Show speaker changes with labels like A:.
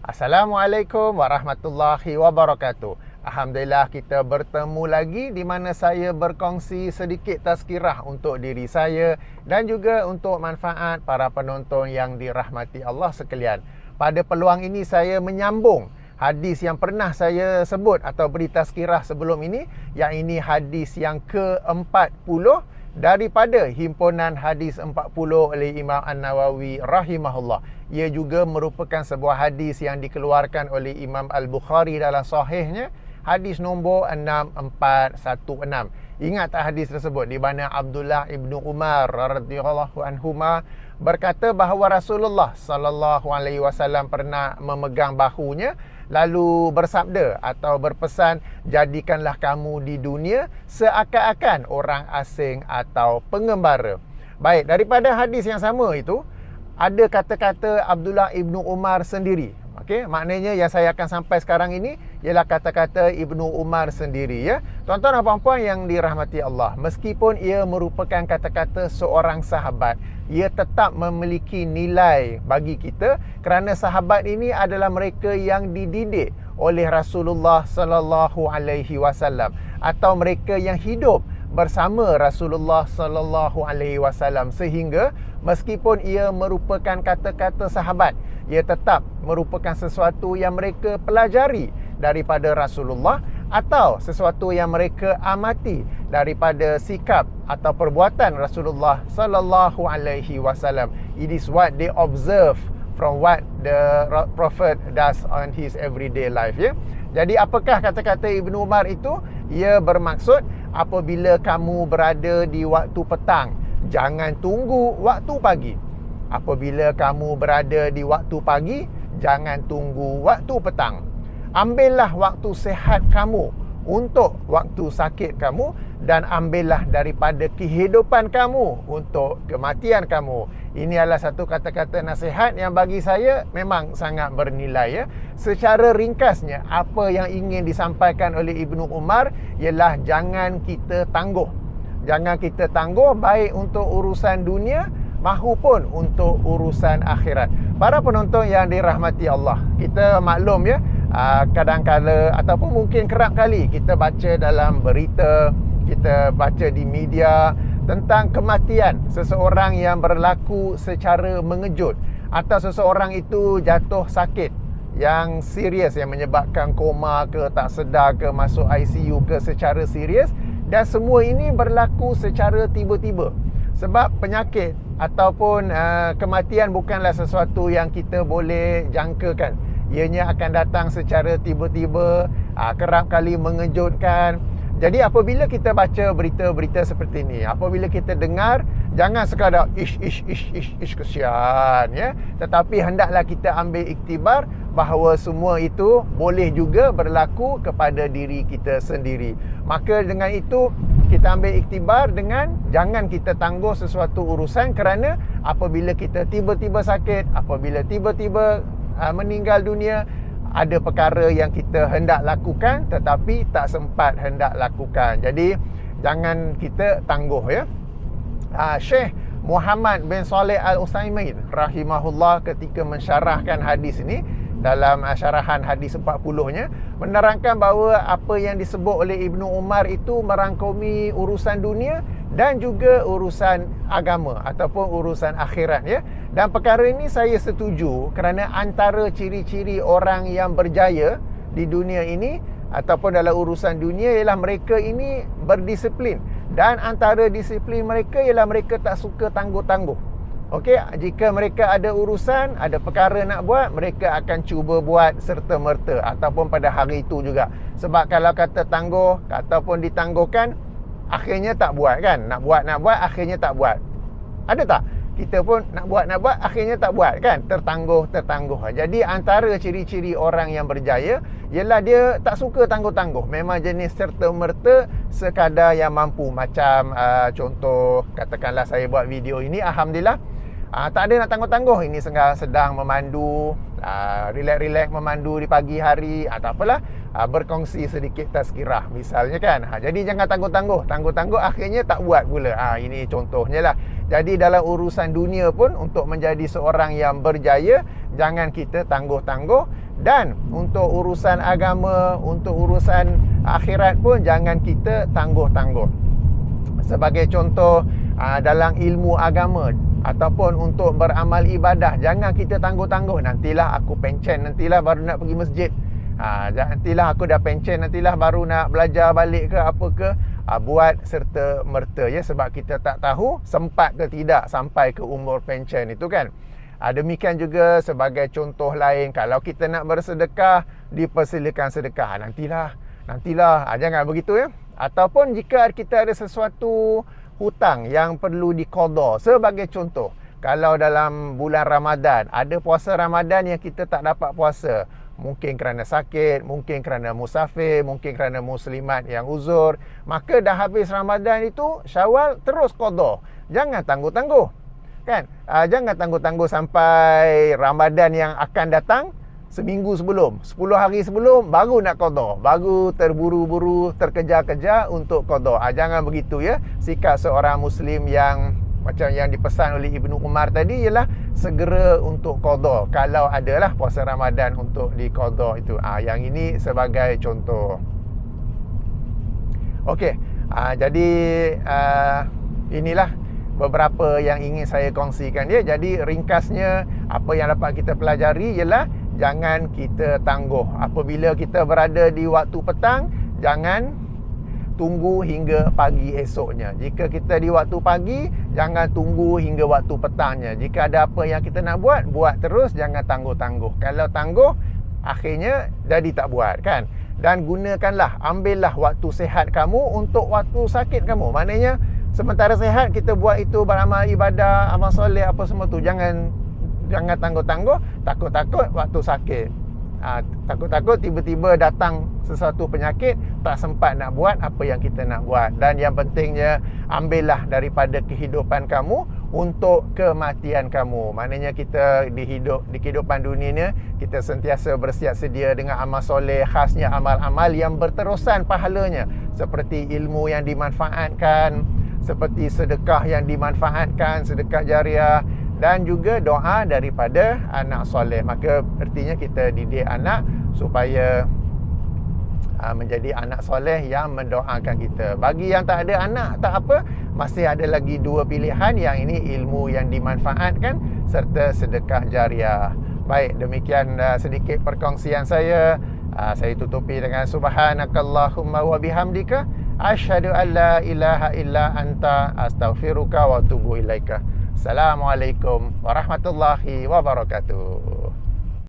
A: Assalamualaikum warahmatullahi wabarakatuh. Alhamdulillah kita bertemu lagi di mana saya berkongsi sedikit tazkirah untuk diri saya dan juga untuk manfaat para penonton yang dirahmati Allah sekalian. Pada peluang ini saya menyambung hadis yang pernah saya sebut atau beri tazkirah sebelum ini, yang ini hadis yang ke-40 daripada himpunan hadis 40 oleh Imam An-Nawawi rahimahullah. Ia juga merupakan sebuah hadis yang dikeluarkan oleh Imam Al-Bukhari dalam sahihnya, hadis nombor 6416. Ingat tak hadis tersebut, di mana Abdullah ibnu Umar radhiyallahu anhuma berkata bahawa Rasulullah sallallahu alaihi wasallam pernah memegang bahunya lalu bersabda atau berpesan, jadikanlah kamu di dunia seakan-akan orang asing atau pengembara. Baik, daripada hadis yang sama itu ada kata-kata Abdullah ibnu Umar sendiri. Okey, maknanya yang saya akan sampai sekarang ini ialah kata-kata Ibnu Umar sendiri, ya. Tuan-tuan dan puan-puan yang dirahmati Allah, meskipun ia merupakan kata-kata seorang sahabat, ia tetap memiliki nilai bagi kita kerana sahabat ini adalah mereka yang dididik oleh Rasulullah sallallahu alaihi wasallam atau mereka yang hidup bersama Rasulullah sallallahu alaihi wasallam, sehingga meskipun ia merupakan kata-kata sahabat, ia tetap merupakan sesuatu yang mereka pelajari daripada Rasulullah atau sesuatu yang mereka amati daripada sikap atau perbuatan Rasulullah sallallahu alaihi wasallam. It is what they observe from what the Prophet does on his everyday life, ya. Jadi apakah kata-kata Ibnu Umar itu? Ia bermaksud apabila kamu berada di waktu petang, jangan tunggu waktu pagi. Apabila kamu berada di waktu pagi, jangan tunggu waktu petang. Ambillah waktu sehat kamu untuk waktu sakit kamu, dan ambillah daripada kehidupan kamu untuk kematian kamu. Ini adalah satu kata-kata nasihat yang bagi saya memang sangat bernilai, ya. Secara ringkasnya, apa yang ingin disampaikan oleh Ibnu Umar ialah jangan kita tangguh. Jangan kita tangguh baik untuk urusan dunia mahupun untuk urusan akhirat. Para penonton yang dirahmati Allah, kita maklum, ya, kadang-kala ataupun mungkin kerap kali kita baca dalam berita, kita baca di media tentang kematian seseorang yang berlaku secara mengejut, atau seseorang itu jatuh sakit yang serius yang menyebabkan koma ke, tak sedar ke, masuk ICU ke secara serius, dan semua ini berlaku secara tiba-tiba. Sebab penyakit ataupun kematian bukanlah sesuatu yang kita boleh jangkakan. Ianya akan datang secara tiba-tiba, kerap kali mengejutkan. Jadi apabila kita baca berita-berita seperti ini, apabila kita dengar, jangan sekadar ish kesian, ya. Tetapi hendaklah kita ambil iktibar bahawa semua itu boleh juga berlaku kepada diri kita sendiri. Maka dengan itu kita ambil iktibar dengan jangan kita tangguh sesuatu urusan, kerana apabila kita tiba-tiba sakit, apabila tiba-tiba meninggal dunia, ada perkara yang kita hendak lakukan tetapi tak sempat hendak lakukan. Jadi jangan kita tangguh, ya. Syekh Muhammad bin Saleh Al-Utsaimin rahimahullah ketika mensyarahkan hadis ini dalam syarahan hadis 40-nya, menerangkan bahawa apa yang disebut oleh Ibnu Umar itu merangkumi urusan dunia dan juga urusan agama ataupun urusan akhirat, ya. Dan perkara ini saya setuju, kerana antara ciri-ciri orang yang berjaya di dunia ini ataupun dalam urusan dunia ialah mereka ini berdisiplin, dan antara disiplin mereka ialah mereka tak suka tangguh-tangguh. Okey, jika mereka ada urusan, ada perkara nak buat, mereka akan cuba buat serta-merta ataupun pada hari itu juga. Sebab kalau kata tangguh ataupun ditangguhkan, akhirnya tak buat, kan? Nak buat, akhirnya tak buat. Ada tak? Kita pun nak buat, akhirnya tak buat, kan? Tertangguh. Jadi antara ciri-ciri orang yang berjaya ialah dia tak suka tangguh-tangguh. Memang jenis serta-merta sekadar yang mampu. Macam contoh, katakanlah saya buat video ini, alhamdulillah, tak ada nak tangguh-tangguh. Ini sedang memandu, relax-relax memandu di pagi hari, tak apalah, berkongsi sedikit tazkirah misalnya, kan. Jadi jangan tangguh-tangguh akhirnya tak buat pula. Ini contohnya lah. Jadi dalam urusan dunia pun, untuk menjadi seorang yang berjaya, jangan kita tangguh-tangguh, Dan untuk urusan agama, untuk urusan akhirat pun jangan kita tangguh-tangguh. Sebagai contoh, dalam ilmu agama ataupun untuk beramal ibadah, jangan kita tangguh-tangguh. Nantilah aku pencen, nantilah baru nak pergi masjid. Nantilah aku dah pencen, nantilah baru nak belajar balik ke apa ke. Buat serta merta ya, sebab kita tak tahu sempat ke tidak sampai ke umur pencen itu kan. Demikian juga sebagai contoh lain, kalau kita nak bersedekah, dipersilakan sedekah. Nantilah. Jangan begitu ya. Ataupun jika kita ada sesuatu hutang yang perlu diqada. Sebagai contoh, kalau dalam bulan Ramadan, ada puasa Ramadan yang kita tak dapat puasa. Mungkin kerana sakit, mungkin kerana musafir, mungkin kerana muslimat yang uzur. Maka dah habis Ramadan itu, Syawal terus qada. Jangan tangguh-tangguh. Kan? Jangan tangguh-tangguh sampai Ramadan yang akan datang. Seminggu sebelum, 10 hari sebelum baru nak qada, baru terburu-buru, terkejar-kejar untuk qada. Jangan begitu ya. Sikap seorang muslim yang macam yang dipesan oleh Ibnu Umar tadi ialah segera untuk qada kalau adalah puasa Ramadan untuk diqada itu. Yang ini sebagai contoh. Okey. Jadi inilah beberapa yang ingin saya kongsikan dia. Jadi ringkasnya, apa yang dapat kita pelajari ialah jangan kita tangguh. Apabila kita berada di waktu petang, jangan tunggu hingga pagi esoknya. Jika kita di waktu pagi, jangan tunggu hingga waktu petangnya. Jika ada apa yang kita nak buat, buat terus, jangan tangguh-tangguh. Kalau tangguh, akhirnya jadi tak buat kan. Dan gunakanlah, ambillah waktu sehat kamu untuk waktu sakit kamu. Maknanya sementara sehat kita buat itu, beramal ibadah, amal soleh apa semua tu. Jangan tangguh-tangguh. Takut-takut waktu sakit, takut-takut tiba-tiba datang sesuatu penyakit, tak sempat nak buat apa yang kita nak buat. Dan yang pentingnya, ambillah daripada kehidupan kamu untuk kematian kamu. Maknanya kita di kehidupan dunia ni, kita sentiasa bersiap sedia dengan amal soleh, khasnya amal-amal yang berterusan pahalanya, seperti ilmu yang dimanfaatkan, seperti sedekah yang dimanfaatkan, sedekah jariah, dan juga doa daripada anak soleh. Maka artinya kita didik anak supaya menjadi anak soleh yang mendoakan kita. Bagi yang tak ada anak, tak apa, masih ada lagi dua pilihan. Yang ini ilmu yang dimanfaatkan serta sedekah jariah. Baik, demikian sedikit perkongsian saya. Saya tutupi dengan subhanakallahumma wa bihamdika asyhadu an la ilaha illa anta astaghfiruka wa atubu ilaika. Assalamualaikum warahmatullahi wabarakatuh.